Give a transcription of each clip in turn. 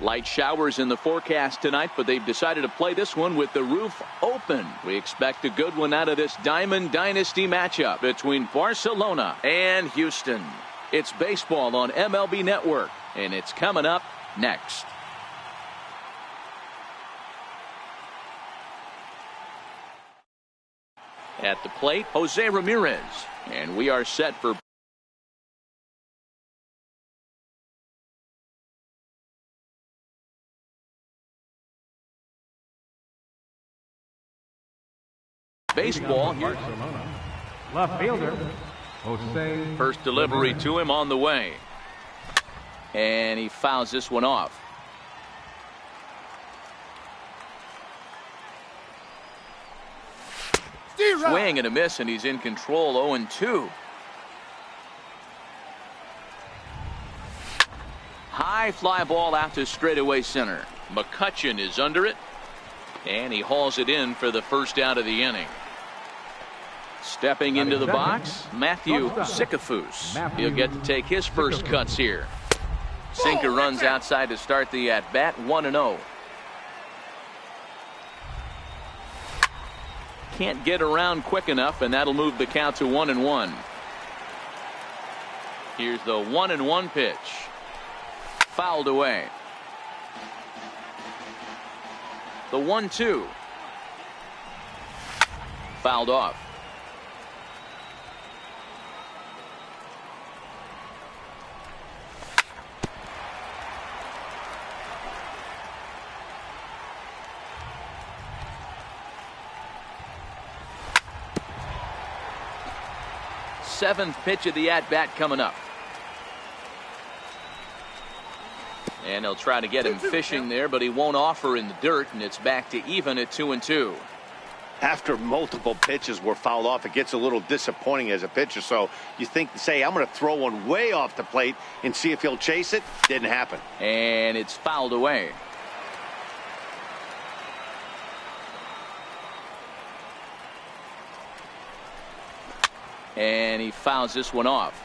Light showers in the forecast tonight, but they've decided to play this one with the roof open. We expect a good one out of this Diamond Dynasty matchup between Barcelona and Houston. It's baseball on MLB Network, and it's coming up next. At the plate, Jose Ramirez, and we are set for baseball. Here. Left fielder, Jose. First delivery to him on the way. And he fouls this one off. Swing and a miss, and he's in control. 0-2. High fly ball out to straightaway center. McCutchen is under it, and he hauls it in for the first out of the inning. Stepping into the box, Matthew Sikafus. He'll get to take his first cuts here. Sinker runs outside to start the at-bat. 1-0. Can't get around quick enough, and that'll move the count to 1-1. Here's the 1-1 pitch. Fouled away. The 1-2. Fouled off. Seventh pitch of the at-bat coming up. And they'll try to get him fishing there, but he won't offer in the dirt, and it's back to even at 2-2. After multiple pitches were fouled off, it gets a little disappointing as a pitcher. So you think, say, I'm going to throw one way off the plate and see if he'll chase it. Didn't happen. And it's fouled away. And he fouls this one off.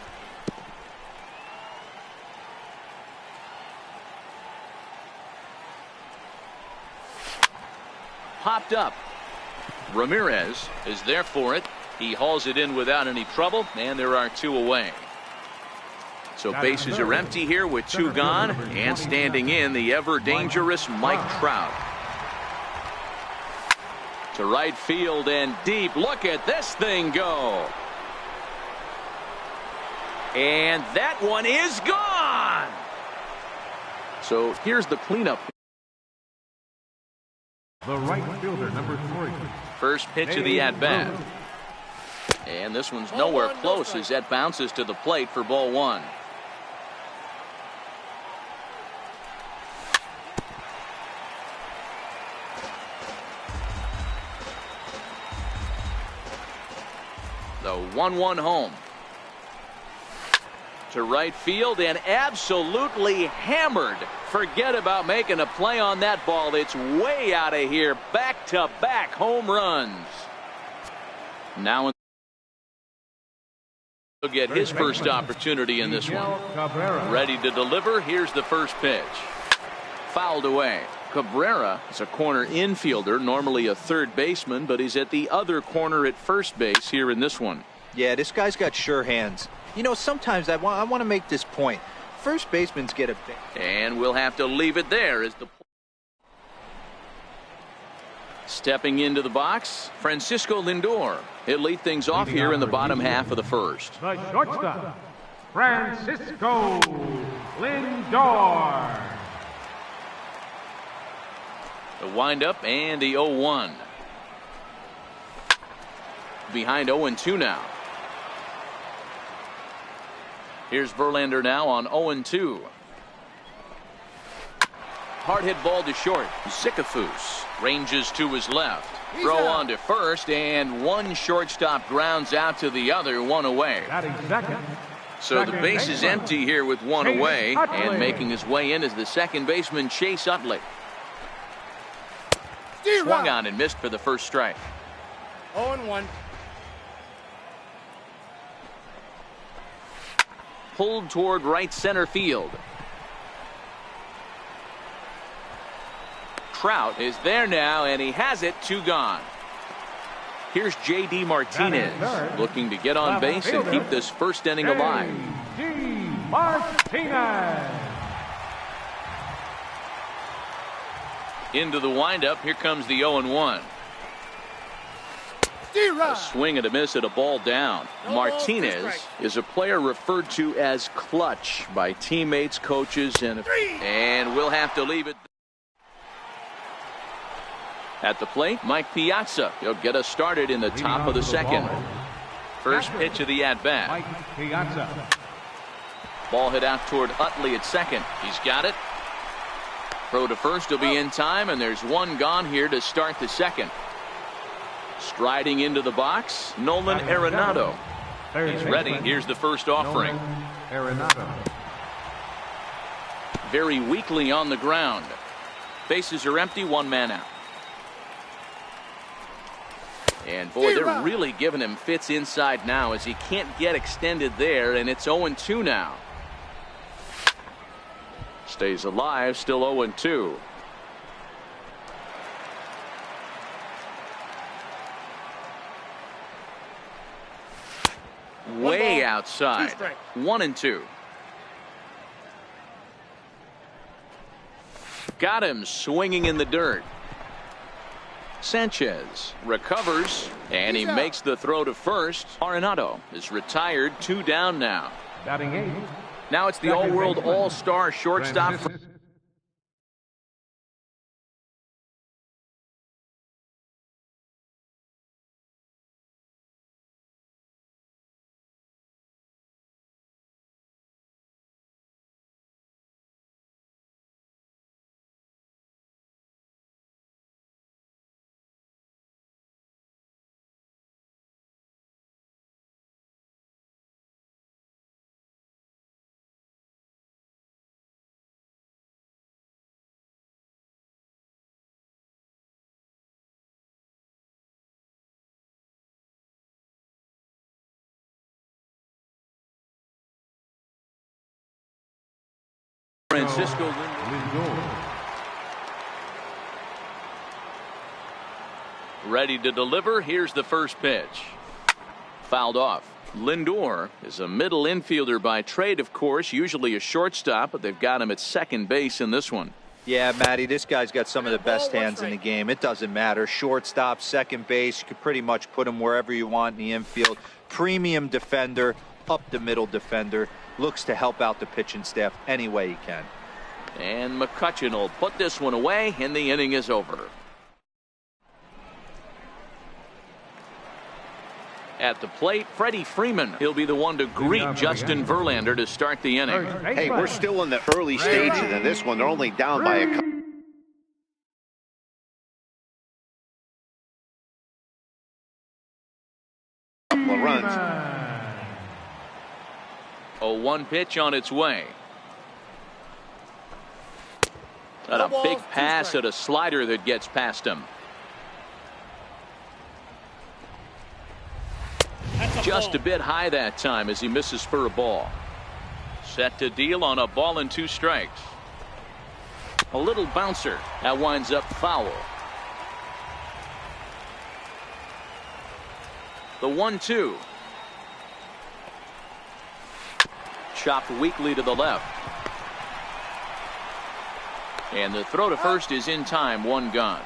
Popped up. Ramirez is there for it. He hauls it in without any trouble, and there are two away. So bases are empty here with two gone, and standing in the ever dangerous Mike Trout. To right field and deep. Look at this thing go. And that one is gone. So here's the cleanup. The right fielder, number 3. First pitch of the at-bat. And this one's nowhere close as that bounces to the plate for ball 1. The 1-1 home. To right field and absolutely hammered. Forget about making a play on that ball. It's way out of here. Back-to-back home runs. Now he'll get his first opportunity in this one. Ready to deliver. Here's the first pitch. Fouled away. Cabrera is a corner infielder, normally a third baseman, but he's at the other corner at first base here in this one. Yeah, this guy's got sure hands. You know, sometimes I want to make this point. First basemen get a big. And we'll have to leave it there as the stepping into the box, Francisco Lindor. He'll lead things off here in the bottom half of the first. The shortstop, Francisco Lindor. The windup and the 0-1. Behind 0-2 now. Here's Verlander now on 0-2. Hard hit ball to short. Sikafus ranges to his left. Throw on to first, and one shortstop grounds out to the other, one away. So the base is empty here with one away, and making his way in is the second baseman Chase Utley. Swung on and missed for the first strike. 0-1. Pulled toward right center field. Trout is there now, and he has it. 2 gone. Here's J.D. Martinez looking to get on base and keep this first inning alive. J.D. Martinez. Into the windup. Here comes the 0-1. A swing and a miss at a ball down. Martinez is a player referred to as clutch by teammates, coaches, and we'll have to leave it. At the plate, Mike Piazza. He'll get us started in the top of the second. First pitch of the at-bat. Mike Piazza. Ball hit out toward Utley at second. He's got it. Throw to first will be in time, and there's 1 gone here to start the second. Striding into the box, Nolan Arenado. He's ready. Here's the first offering. Arenado. Very weakly on the ground. Bases are empty, 1 man out. And boy, they're really giving him fits inside now as he can't get extended there, and it's 0-2 now. Stays alive, still 0-2. Way outside. 1-2. Got him swinging in the dirt. Sanchez recovers, and he makes the throw to first. Arenado is retired. 2 down now. Batting 8. Now it's the all-world all-star shortstop. Francisco Lindor. Ready to deliver. Here's the first pitch. Fouled off. Lindor is a middle infielder by trade, of course, usually a shortstop, but they've got him at second base in this one. Yeah, Matty, this guy's got some of the best hands in the game. It doesn't matter. Shortstop, second base, you could pretty much put him wherever you want in the infield. Premium defender, up the middle defender. Looks to help out the pitching staff any way he can. And McCutchen will put this one away, and the inning is over. At the plate, Freddie Freeman. He'll be the one to greet Justin Verlander to start the inning. Hey, we're still in the early stages of this one. They're only down by a couple. Of runs. A 1 pitch on its way. And a big pass at a slider that gets past him. Just a bit high that time as he misses for a ball. Set to deal on a ball and 2 strikes. A little bouncer that winds up foul. The 1-2. Chopped weakly to the left. And the throw to first is in time. 1 gone.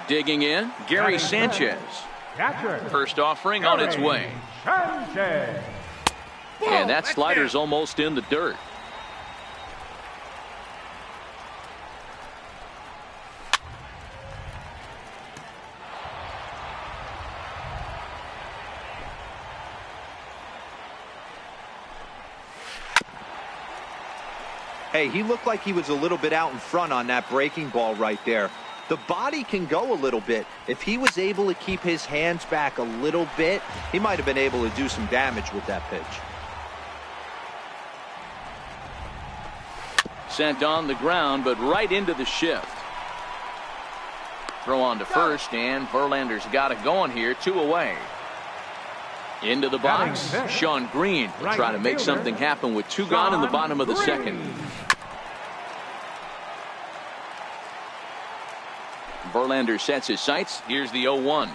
Digging in, Gary Sanchez. First offering on its way. And that slider's almost in the dirt. Hey, he looked like he was a little bit out in front on that breaking ball right there. The body can go a little bit. If he was able to keep his hands back a little bit, he might have been able to do some damage with that pitch. Sent on the ground, but right into the shift. Throw on to first, and Verlander's got it going here. 2 away. Into the box, Sean Green will try to make something happen with 2 gone in the bottom of the second. Verlander sets his sights. Here's the 0-1.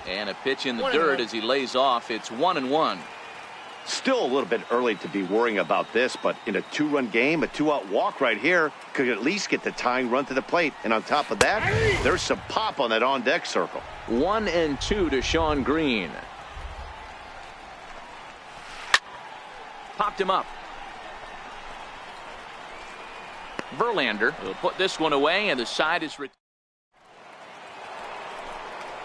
And a pitch in the dirt as he lays off. It's 1-1. Still a little bit early to be worrying about this, but in a 2-run game, a 2-out walk right here could at least get the tying run to the plate. And on top of that, there's some pop on that on-deck circle. 1-2 to Sean Green. Popped him up. Verlander will put this one away, and the side is retired.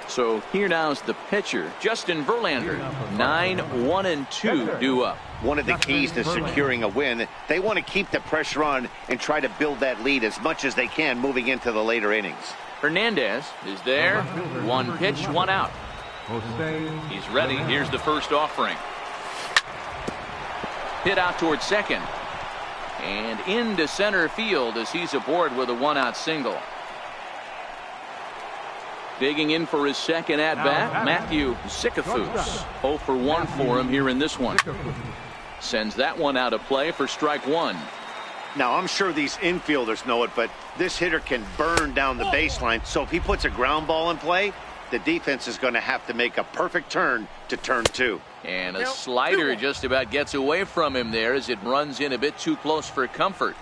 So here now is the pitcher, Justin Verlander. 9-1-2 due up. One of the keys to securing a win, they want to keep the pressure on and try to build that lead as much as they can moving into the later innings. Hernandez is there. One pitch, one out. He's ready. Here's the first offering. Hit out towards second. And into center field as he's aboard with a one-out single. Digging in for his second at-bat, Matthew Zickafoose. 0 for 1 for him here in this one. Sends that one out of play for strike one. Now, I'm sure these infielders know it, but this hitter can burn down the baseline. So if he puts a ground ball in play, the defense is going to have to make a perfect turn to turn two. And a slider just about gets away from him there as it runs in a bit too close for comfort.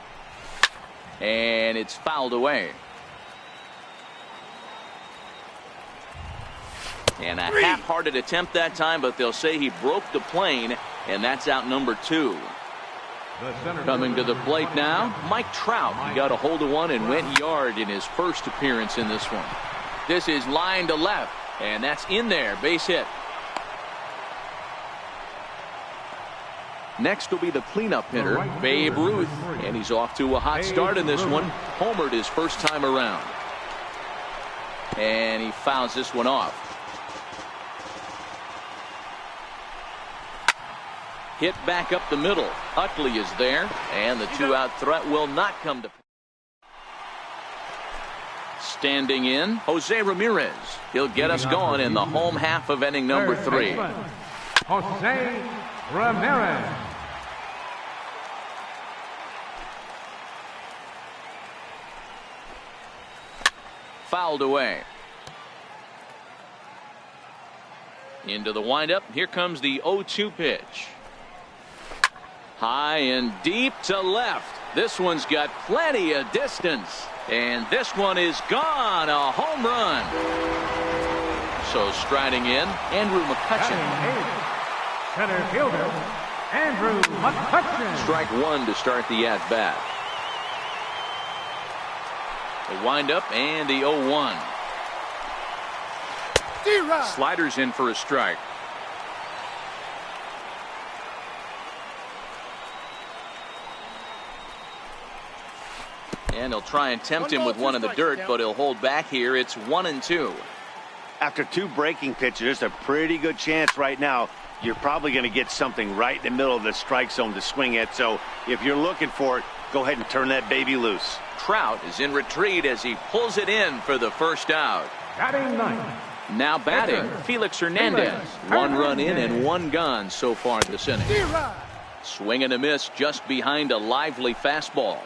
And it's fouled away. And a half-hearted attempt that time, but they'll say he broke the plane, and that's out number 2. Coming to the plate now, Mike Trout. He got a hold of one and went yard in his first appearance in this one. This is line to left, and that's in there. Base hit. Next will be the cleanup hitter, Babe Ruth, and he's off to a hot start in this one. Homered his first time around. And he fouls this one off. Hit back up the middle. Utley is there, and the 2-out threat will not come to. Standing in, Jose Ramirez. He'll get us going in the home half of inning number 3. Jose Ramirez. Fouled away. Into the windup. Here comes the 0-2 pitch. High and deep to left. This one's got plenty of distance. And this one is gone. A home run. So striding in, Andrew McCutchen. Center fielder, Andrew McCutchen. Strike one to start the at-bat. The windup and the 0-1. Sliders in for a strike. And he'll try and tempt him with one in the dirt, but he'll hold back here. It's 1-2. After 2 breaking pitches, there's a pretty good chance right now you're probably going to get something right in the middle of the strike zone to swing at. So if you're looking for it, go ahead and turn that baby loose. Trout is in retreat as he pulls it in for the first out. Batting ninth. Now batting, Felix Hernandez. 1 run in and 1 gone so far this inning. Swing and a miss just behind a lively fastball.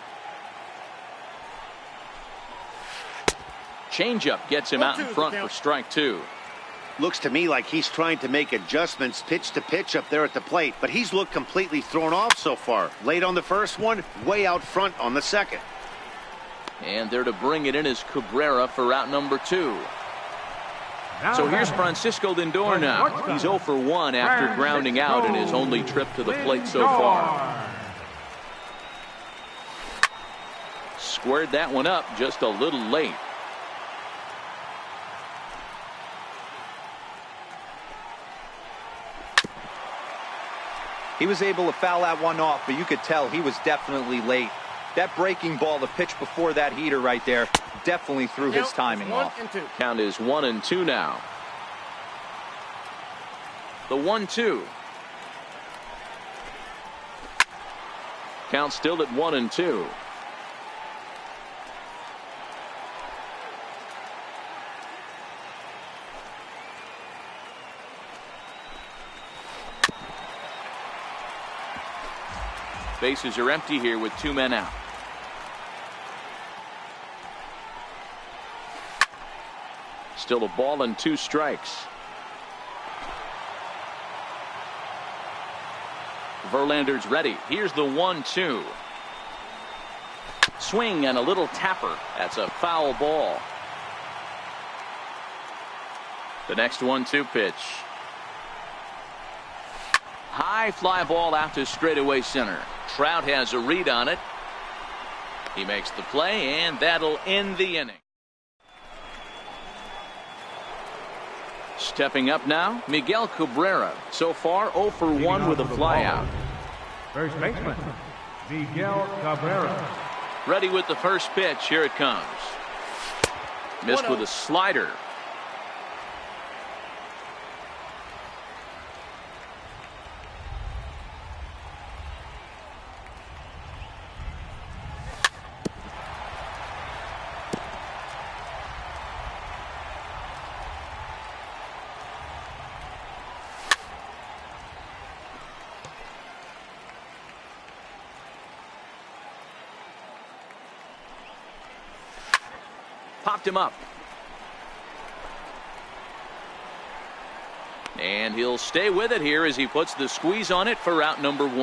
Changeup gets him out in front for strike 2. Looks to me like he's trying to make adjustments pitch to pitch up there at the plate, but he's looked completely thrown off so far. Late on the first one, way out front on the second. And there to bring it in is Cabrera for out number 2. So here's Francisco Lindor now. He's 0 for 1 after grounding out in his only trip to the plate so far. Squared that one up just a little late. He was able to foul that one off, but you could tell he was definitely late. That breaking ball, the pitch before that heater right there, definitely threw his timing off. Count is 1-2 now. The 1-2. Count still at 1-2. Bases are empty here with 2 men out. Still a ball and 2 strikes. Verlander's ready. Here's the 1-2. Swing and a little tapper. That's a foul ball. The next 1-2 pitch. High fly ball out to straightaway center. Trout has a read on it. He makes the play, and that'll end the inning. Stepping up now, Miguel Cabrera. So far 0 for 1 with a flyout. First baseman, Miguel Cabrera. Ready with the first pitch. Here it comes. Missed with a slider. Popped him up. And he'll stay with it here as he puts the squeeze on it for out number 1.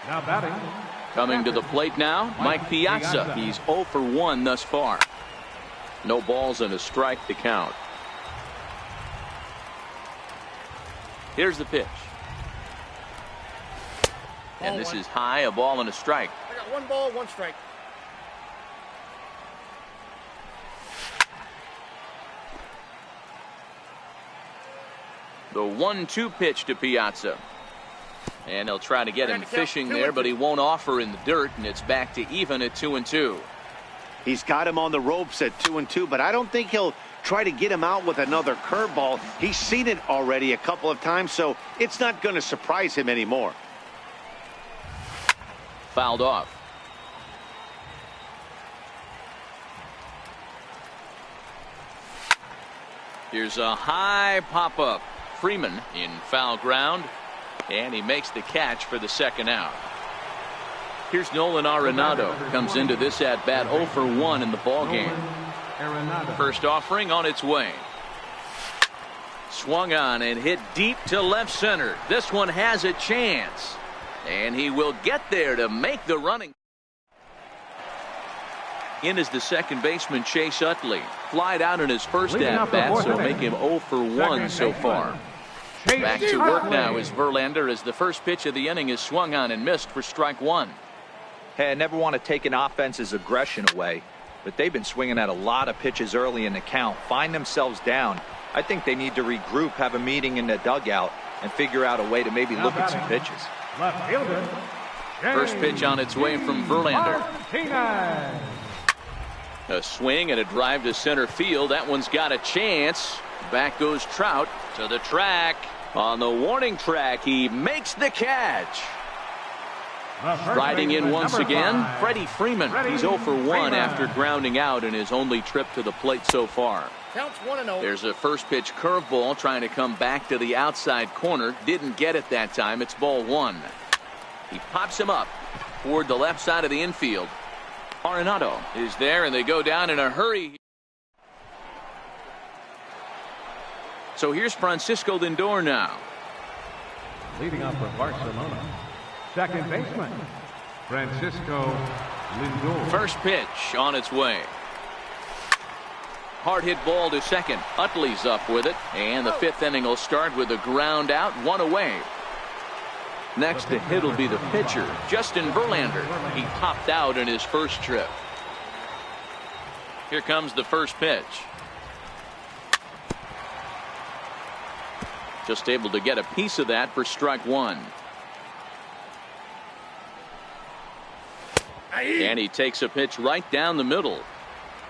Now batting. Coming to the plate now, Mike Piazza. He's 0 for 1 thus far. No balls and a strike to count. Here's the pitch. And this is high, a ball and a strike. I got 1 ball, 1 strike. The 1-2 pitch to Piazza. And they'll try to get him fishing there, but he won't offer in the dirt, and it's back to even at 2-2. He's got him on the ropes at 2-2, but I don't think he'll try to get him out with another curveball. He's seen it already a couple of times, so it's not going to surprise him anymore. Fouled off. Here's a high pop-up. Freeman in foul ground, and he makes the catch for the second out. Here's Nolan Arenado. Comes into this at bat 0 for 1 in the ball game. First offering on its way. Swung on and hit deep to left center. This one has a chance, and he will get there to make the running. In is the second baseman Chase Utley. Flied out in his first at bat, so make him 0 for 1 so far. Back to work now is Verlander as the first pitch of the inning is swung on and missed for strike 1. Hey, I never want to take an offense's aggression away, but they've been swinging at a lot of pitches early in the count, find themselves down. I think they need to regroup, have a meeting in the dugout, and figure out a way to maybe look at some pitches. Left fielder. First pitch on its way from Verlander. A swing and a drive to center field. That one's got a chance. Back goes Trout to the track. On the warning track, he makes the catch. Riding in once again, Freddie Freeman. He's 0 for 1 after grounding out in his only trip to the plate so far. Counts 1-0. There's a first pitch curveball trying to come back to the outside corner. Didn't get it that time. It's ball 1. He pops him up toward the left side of the infield. Arenado is there, and they go down in a hurry. So here's Francisco Lindor now. Leading up for Barcelona, second baseman, Francisco Lindor. First pitch on its way. Hard hit ball to second. Utley's up with it, and the 5th inning will start with a ground out, 1 away. Next to hit will be the pitcher, Justin Verlander. He popped out in his first trip. Here comes the first pitch. Just able to get a piece of that for strike 1. And he takes a pitch right down the middle.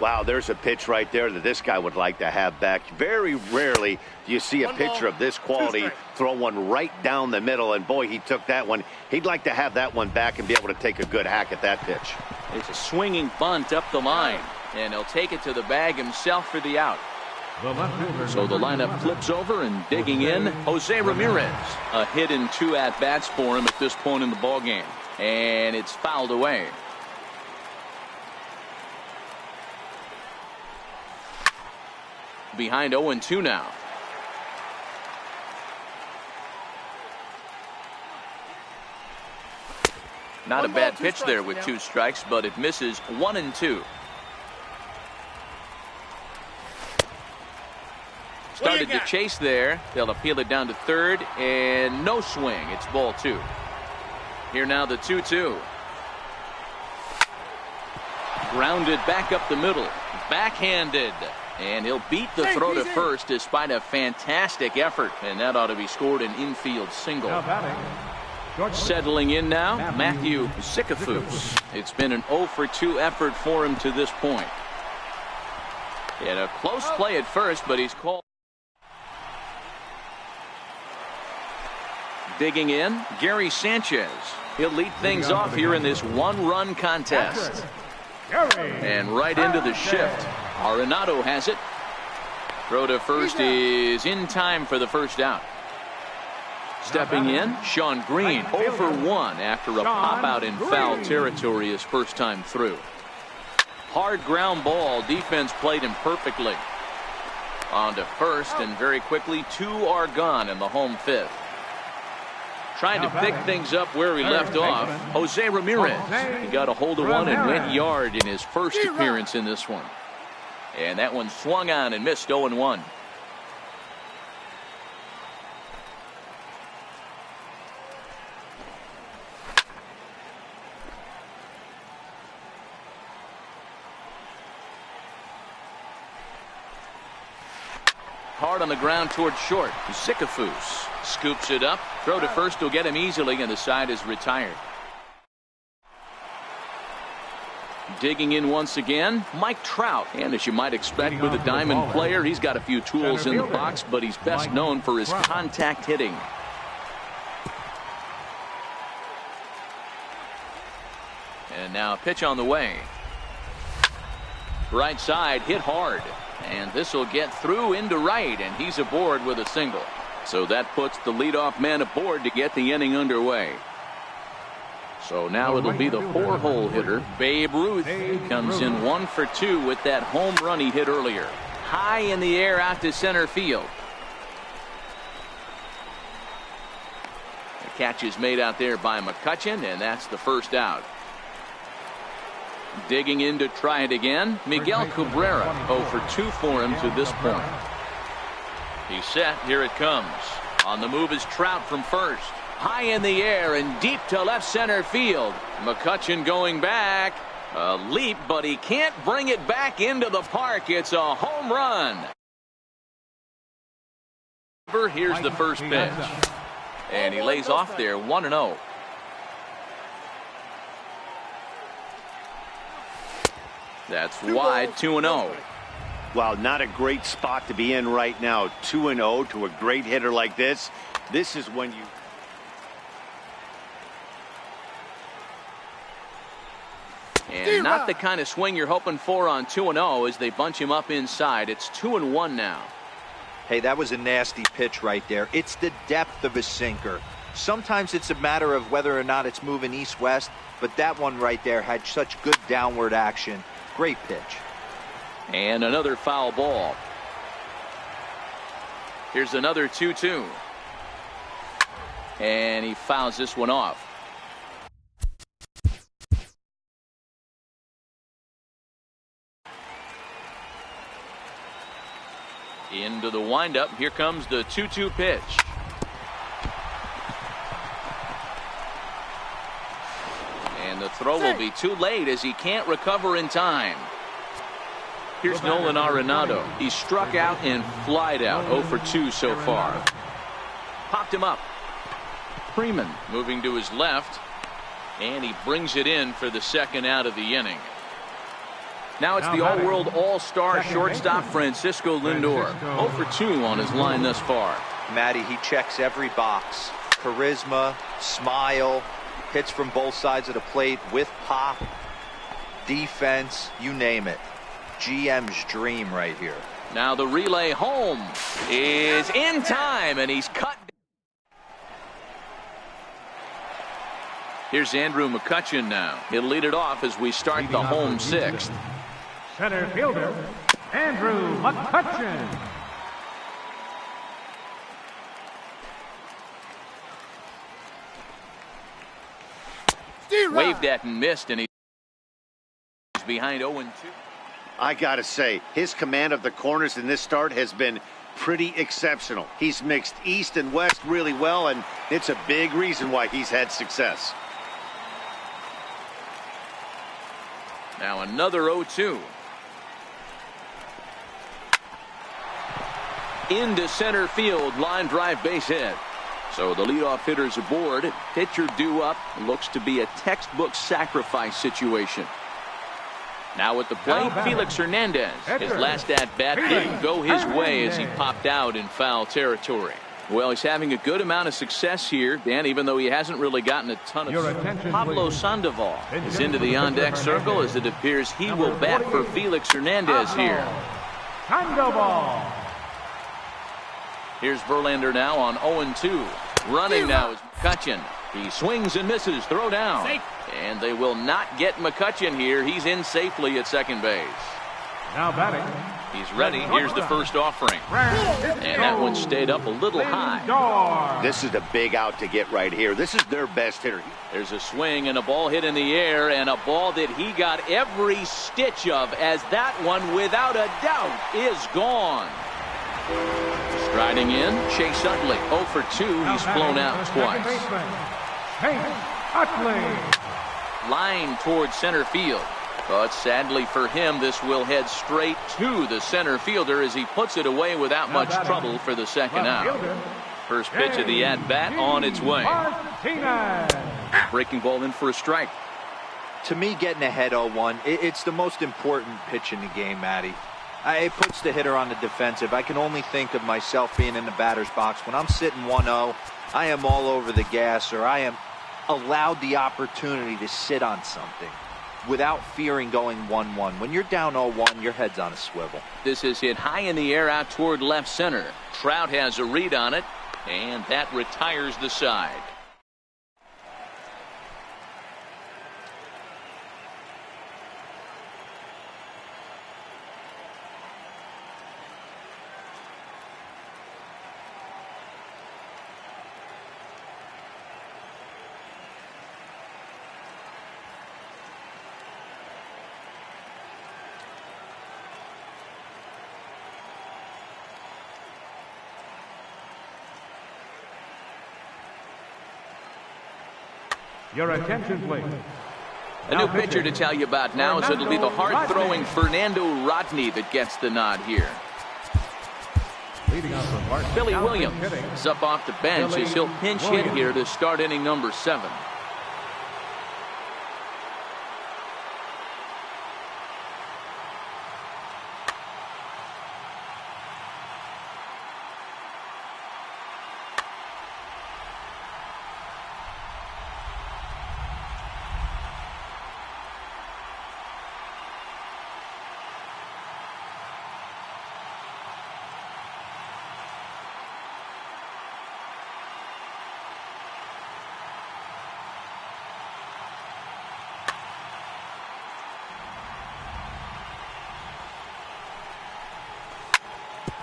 Wow, there's a pitch right there that this guy would like to have back. Very rarely do you see a pitcher of this quality throw one right down the middle, and boy, he took that one. He'd like to have that one back and be able to take a good hack at that pitch. It's a swinging bunt up the line, and he'll take it to the bag himself for the out. So the lineup flips over, and digging in, Jose Ramirez. A hit in 2 at-bats for him at this point in the ballgame, and it's fouled away. behind 0-2 now. Not a bad pitch there with 2 strikes, but it misses. 1-2. Started to chase there. They'll appeal it down to third, and no swing. It's ball 2. Here now the 2-2. Grounded back up the middle. Backhanded. And he'll beat the throw to first despite a fantastic effort. And that ought to be scored an infield single. Settling in now, Matthew Zickafoose. It's been an 0-for-2 effort for him to this point. He had a close play at first, but he's called. Digging in, Gary Sanchez. He'll lead things off here in this 1-run contest. And right into the shift. Arenado has it. Throw to first is in time for the first out. Stepping in, Sean Green, 0 for 1 after a pop-out in foul territory his first time through. Hard ground ball. Defense played him perfectly. On to first, and very quickly 2 are gone in the home 5th. Trying to pick things up where he left off, Jose Ramirez. He got a hold of one and went yard in his first appearance in this one. And that one swung on and missed. 0-1. Hard on the ground toward short. Zickafoose scoops it up. Throw to first will get him easily, and the side is retired. Digging in once again, Mike Trout. And as you might expect with a diamond player, he's got a few tools in the box, but he's best known for his contact hitting. And now a pitch on the way. Right side hit hard. And this will get through into right, and he's aboard with a single. So that puts the leadoff man aboard to get the inning underway. So now it'll be the 4-hole hitter, Babe Ruth. Comes in 1 for 2 with that home run he hit earlier. High in the air out to center field. The catch is made out there by McCutchen, and that's the first out. Digging in to try it again, Miguel Cabrera. 0 for 2 for him to this point. He's set. Here it comes. On the move is Trout from first. High in the air and deep to left center field. McCutchen going back. A leap, but he can't bring it back into the park. It's a home run. Here's the first pitch. And he lays off there 1-0. That's wide, 2-0. Well, not a great spot to be in right now. 2-0 to a great hitter like this. This is when you... And not the kind of swing you're hoping for on 2-0 as they bunch him up inside. It's 2-1 now. Hey, that was a nasty pitch right there. It's the depth of a sinker. Sometimes it's a matter of whether or not it's moving east-west, but that one right there had such good downward action. Great pitch. And another foul ball. Here's another 2-2. And he fouls this one off. Into the windup. Here comes the 2-2 pitch. And the throw will be too late as he can't recover in time. Here's Nolan Arenado. He struck out and flied out. 0 for 2 so far. Popped him up. Freeman moving to his left. And he brings it in for the second out of the inning. Now it's the all-world all-star shortstop Francisco Lindor. 0 for 2 on his line thus far. Matty, he checks every box. Charisma, smile, hits from both sides of the plate with pop, defense, you name it. GM's dream right here. Now the relay home is in time, and he's cut. Here's Andrew McCutchen now. He'll lead it off as we start the home 6th. Center fielder, Andrew McCutchen. Waved at and missed, and he's behind 0-2. I gotta say, his command of the corners in this start has been pretty exceptional. He's mixed east and west really well, and it's a big reason why he's had success. Now another 0-2. Into center field, line drive, base hit. So the leadoff hitter's aboard. Pitcher due up. Looks to be a textbook sacrifice situation. Now at the plate, Felix Hernandez. His last at-bat didn't go his way as he popped out in foul territory. Well, he's having a good amount of success here, Dan, even though he hasn't really gotten a ton of. Pablo Sandoval is into the on-deck circle as it appears he will bat for Felix Hernandez here. Sandoval. Here's Verlander now on 0-2. Running now is McCutchen. He swings and misses. Throw down. And they will not get McCutchen here. He's in safely at second base. Now batting. He's ready. Here's the first offering. And that one stayed up a little high. This is a big out to get right here. This is their best hitter. There's a swing and a ball hit in the air, and a ball that he got every stitch of, as that one, without a doubt, is gone. Striding in, Chase Utley. 0 for 2. He's flown out twice. Line towards center field. But sadly for him, this will head straight to the center fielder as he puts it away without much trouble for the second out. First pitch of the at-bat on its way. Breaking ball in for a strike. To me, getting ahead 0-1, it's the most important pitch in the game, Matty. It puts the hitter on the defensive. I can only think of myself being in the batter's box. When I'm sitting 1-0, I am all over the gas, or I am allowed the opportunity to sit on something without fearing going 1-1. When you're down 0-1, your head's on a swivel. This is hit high in the air out toward left center. Trout has a read on it, and that retires the side. Your attention, please. A new pitcher to tell you about now is it'll be the hard-throwing Fernando Rodney that gets the nod here. Billy Williams is up off the bench as he'll pinch hit here to start inning number 7.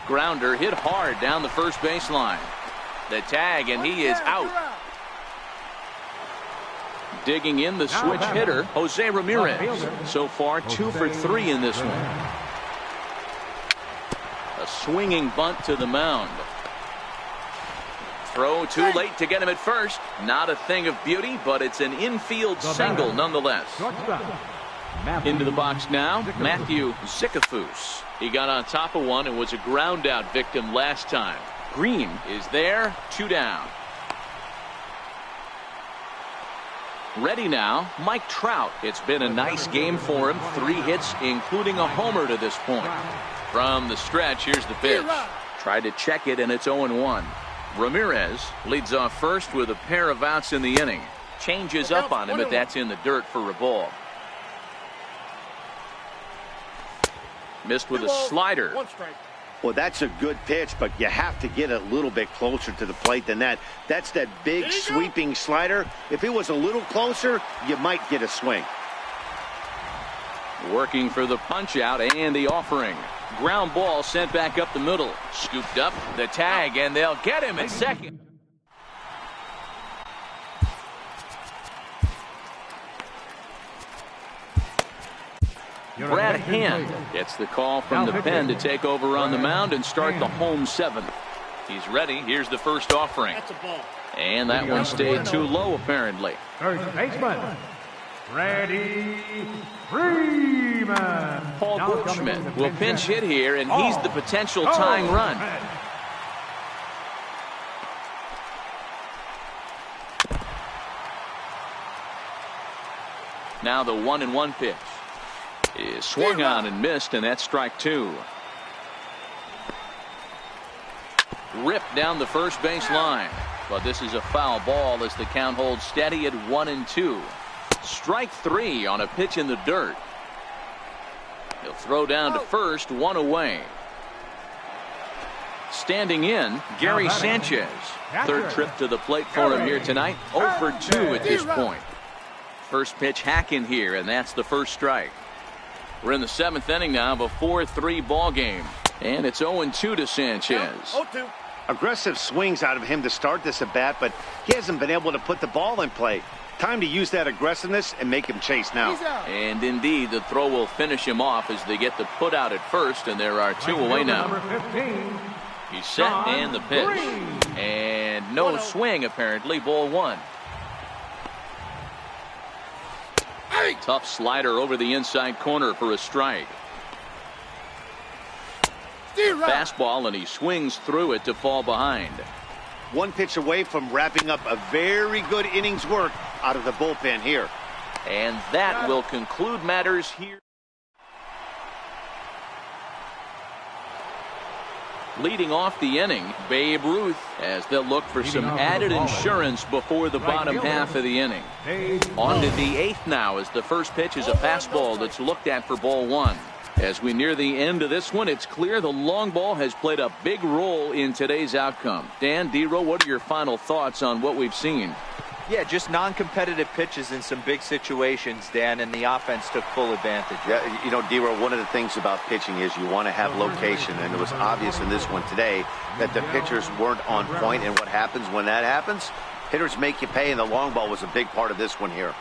Grounder hit hard down the first baseline. The tag, and he is out. Digging in the switch hitter, Jose Ramirez. So far, 2 for 3 in this one. A swinging bunt to the mound. Throw too late to get him at first. Not a thing of beauty, but it's an infield single nonetheless. Into the box now, Matthew Zicafus. He got on top of one and was a ground out victim last time. Green is there, 2 down. Ready now, Mike Trout. It's been a nice game for him. 3 hits, including a homer to this point. From the stretch, here's the pitch. Tried to check it, and it's 0-1. Ramirez leads off first with a pair of outs in the inning. Changes up on him, but that's in the dirt for a ball. Missed with a slider. Well, that's a good pitch, but you have to get a little bit closer to the plate than that. That's that big sweeping slider. If it was a little closer, you might get a swing. Working for the punch out and the offering. Ground ball sent back up the middle. Scooped up the tag, and they'll get him at second. Brad Hand gets the call from the pen to take over on the mound and start the home seventh. He's ready. Here's the first offering. That's a ball. And that one stayed too low, apparently. First baseman, Freddie Freeman. Paul Goldschmidt will pinch hit here, and he's the potential tying run. Now the 1-1 pitch is swung on and missed, and that's strike two. Ripped down the first base line, but this is a foul ball as the count holds steady at 1-2. Strike three on a pitch in the dirt. He'll throw down to first, one away. Standing in, Gary Sanchez. Third trip to the plate for him here tonight. 0 for 2 at this point. First pitch hacking here, and that's the first strike. We're in the seventh inning now of a 4-3 ball game, and it's 0-2 to Sanchez. 0-2. Aggressive swings out of him to start this at bat, but he hasn't been able to put the ball in play. Time to use that aggressiveness and make him chase now. And indeed, the throw will finish him off as they get the put out at first, and there are two away now. He's set and the pitch. And no swing, apparently. Ball one. Tough slider over the inside corner for a strike. Fastball, and he swings through it to fall behind. One pitch away from wrapping up a very good innings work out of the bullpen here. And that will conclude matters here. Leading off the inning, Babe Ruth, as they'll look for some added insurance before the bottom half of the inning. On to the eighth now, as the first pitch is a fastball that's looked at for ball one. As we near the end of this one, it's clear the long ball has played a big role in today's outcome. Dan, D-Row, what are your final thoughts on what we've seen? Yeah, just non-competitive pitches in some big situations, Dan, and the offense took full advantage. Yeah, you know, D-Row, one of the things about pitching is you want to have location, and it was obvious in this one today that the pitchers weren't on point, and what happens when that happens? Hitters make you pay, and the long ball was a big part of this one here.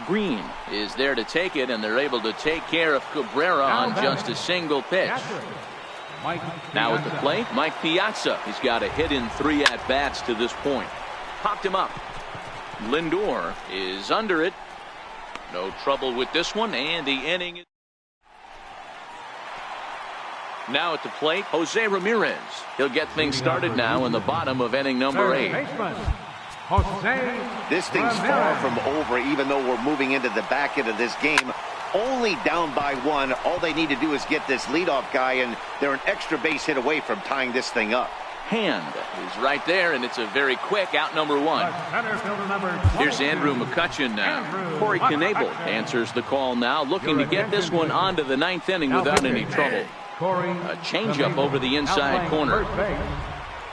Green is there to take it, and they're able to take care of Cabrera on just a single pitch. Now at the plate, Mike Piazza. He's got a hit in 3 at-bats to this point. Popped him up. Lindor is under it. No trouble with this one, and the inning is... Now at the plate, Jose Ramirez. He'll get things started now in the bottom of inning number 8. This thing's far from over, even though we're moving into the back end of this game. Only down by 1. All they need to do is get this leadoff guy, and they're an extra base hit away from tying this thing up. Hand is right there, and it's a very quick out number 1. Here's Andrew McCutchen now. Corey Knebel answers the call now, looking to get this one onto the 9th inning without any trouble. A changeup over the inside corner.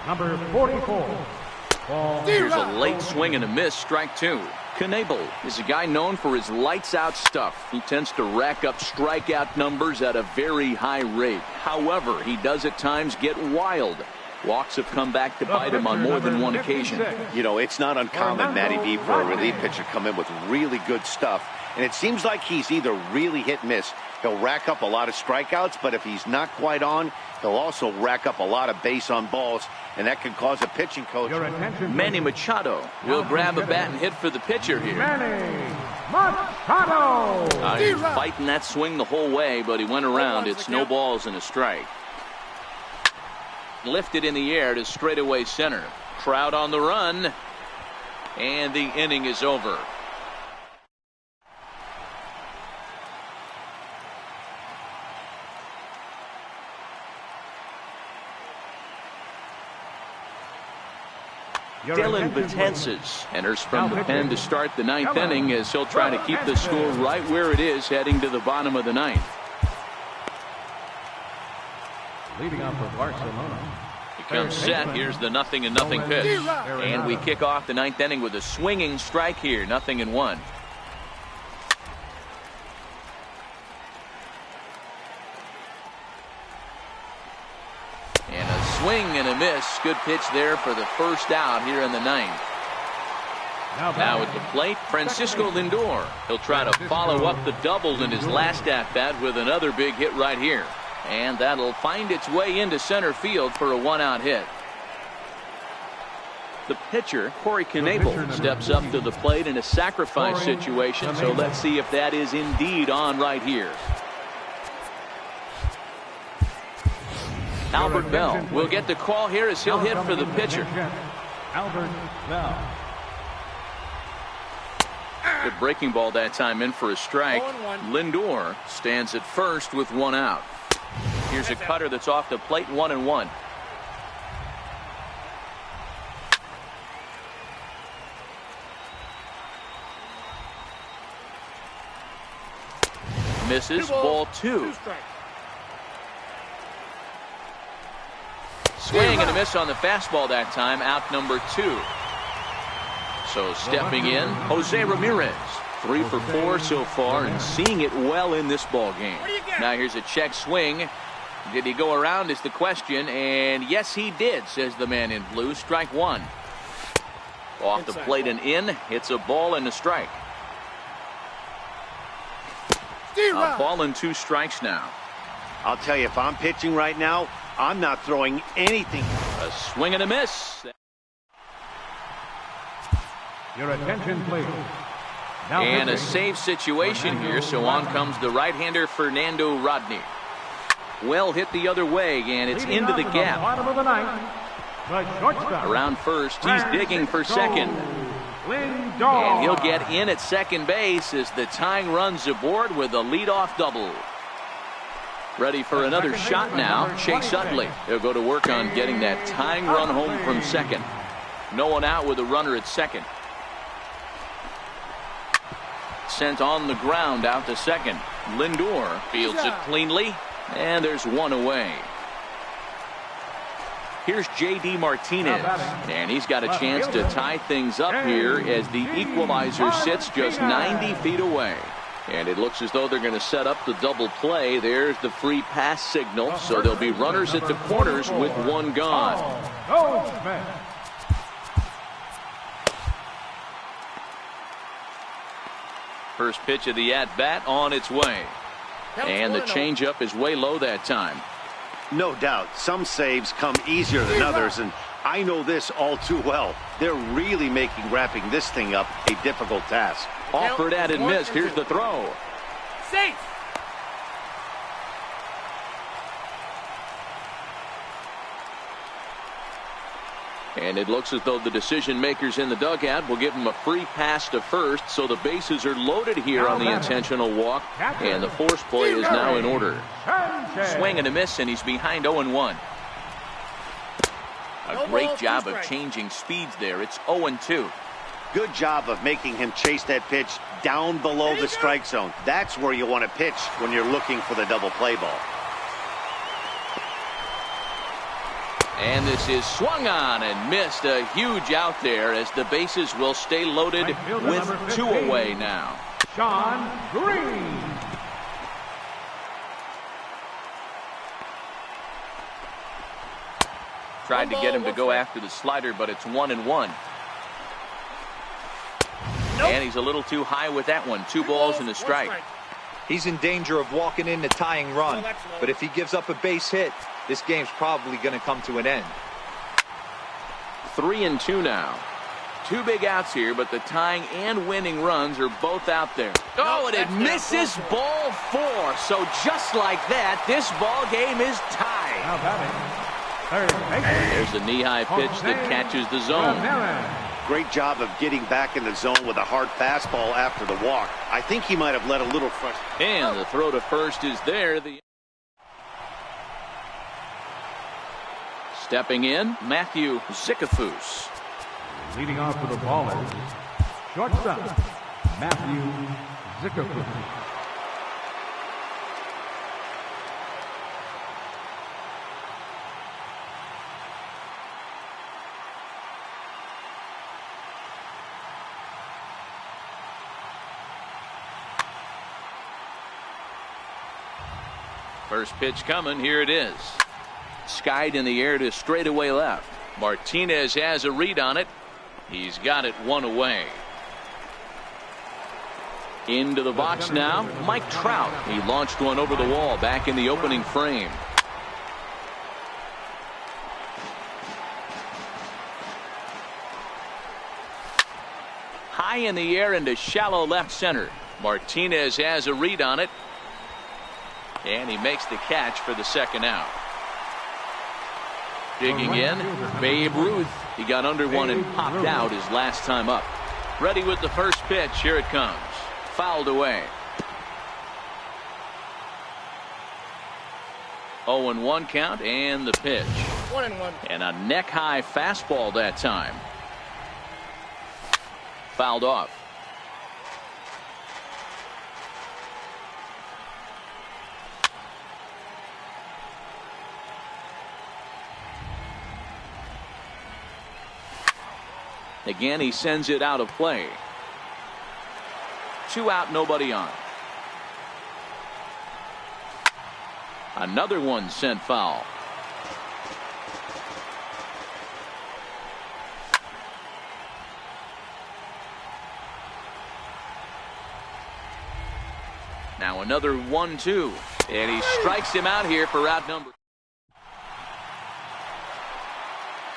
Number 44. Here's a late swing and a miss, strike 2. Knebel is a guy known for his lights-out stuff. He tends to rack up strikeout numbers at a very high rate. However, he does at times get wild. Walks have come back to bite him on more than one occasion. You know, it's not uncommon, Matty B, for a relief pitcher to come in with really good stuff. And it seems like he's either really hit-miss. He'll rack up a lot of strikeouts, but if he's not quite on, he'll also rack up a lot of base on balls, and that can cause a pitching coach. Manny Machado will grab a bat and hit for the pitcher here. Manny Machado. He's fighting that swing the whole way, but he went around. It's no balls and a strike. Lifted in the air to straightaway center. Crowd on the run, and the inning is over. Dylan Betances enters from the pen to start the 9th inning, as he'll try to keep the score right where it is heading to the bottom of the 9th. Leading off for Barcelona. He comes set. Here's the 0-0 pitch. And we kick off the 9th inning with a swinging strike here. 0-1. Swing and a miss. Good pitch there for the first out here in the ninth. Now at the plate, Francisco Lindor. He'll try to follow up the double in his last at-bat with another big hit right here. And that'll find its way into center field for a one-out hit. The pitcher, Corey Knebel, steps up to the plate in a sacrifice situation, so let's see if that is indeed on right here. Albert Bell will get the call here as he'll hit for the pitcher. Albert Bell. Good breaking ball that time in for a strike. Lindor stands at first with one out. Here's a cutter that's off the plate, 1-1. Misses, ball 2. Swing and a miss on the fastball that time, out number 2. So stepping in, Jose Ramirez. 3 for 4 so far and seeing it well in this ball game. Now here's a check swing. Did he go around is the question, and yes he did, says the man in blue. Strike 1. Off the plate and in. It's a ball and a strike. A ball and 2 strikes now. I'll tell you, if I'm pitching right now, I'm not throwing anything. A swing and a miss. Your attention, please. Now And a pitching, save situation here, so on comes the right-hander Fernando Rodney. Well hit the other way, and it's leading into off the in gap. bottom of the ninth, the shortstop. Around first, he's digging for second. Lindor. And he'll get in at second base as the tying run's aboard with a leadoff double. Ready for another shot now, Chase Utley. He'll go to work on getting that tying run home from second. No one out with a runner at second. Sent on the ground out to second. Lindor fields it cleanly, and there's one away. Here's J.D. Martinez, and he's got a chance to tie things up here as the equalizer sits just 90 feet away. And it looks as though they're going to set up the double play. There's the free pass signal, so there'll be runners at the corners with one gone. First pitch of the at-bat on its way. And the changeup is way low that time. No doubt, some saves come easier than others, and I know this all too well. They're really making wrapping this thing up a difficult task. Offered at and missed. Here's the throw. Safe. And it looks as though the decision makers in the dugout will give him a free pass to first, so the bases are loaded here on the intentional walk, and the force play is now in order. Swing and a miss, and he's behind 0-1. A great job of changing speeds there. It's 0-2. Good job of making him chase that pitch down below the strike zone. That's where you want to pitch when you're looking for the double play ball. And this is swung on and missed. A huge out there as the bases will stay loaded with 2 away now. Sean Green. Tried to get him to go after the slider, but it's 1-1. And he's a little too high with that one. 2 balls and a strike. He's in danger of walking in the tying run, but if he gives up a base hit, this game's probably going to come to an end. 3-2 now. 2 big outs here, but the tying and winning runs are both out there. Oh, and it misses ball 4. So just like that, this ball game is tied. Now batting, third base. There's a knee-high pitch that catches the zone. Great job of getting back in the zone with a hard fastball after the walk. I think he might have let a little frustration. And the throw to first is there. Stepping in, Matthew Zicafus. Leading off for the Ballers, shortstop, Matthew Zickerfoot. First pitch coming. Here it is. Skied in the air to straightaway left. Martinez has a read on it. He's got it one away. Into the box now, Mike Trout. He launched one over the wall back in the opening frame. High in the air into shallow left center. Martinez has a read on it. And he makes the catch for the second out. Digging in, Babe Ruth. He got under one and popped out his last time up. Ready with the first pitch. Here it comes. Fouled away. 0-1 count and the pitch. 1-1. And a neck-high fastball that time. Fouled off. Again, he sends it out of play. 2 out, nobody on. Another one sent foul. Now another 1-2. And he strikes him out here for out number.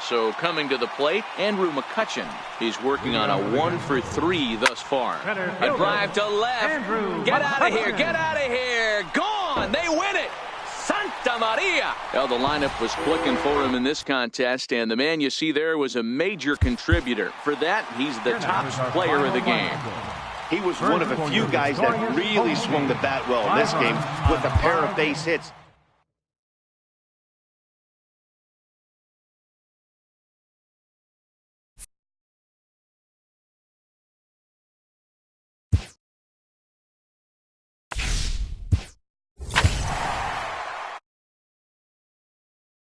So coming to the plate, Andrew McCutchen. He's working on a 1-for-3 thus far. A drive to left. Get out of here. Get out of here. Gone. They win it. Santa Maria. Well, the lineup was clicking for him in this contest, and the man you see there was a major contributor. For that, he's the top player of the game. He was one of a few guys that really swung the bat well in this game with a pair of base hits.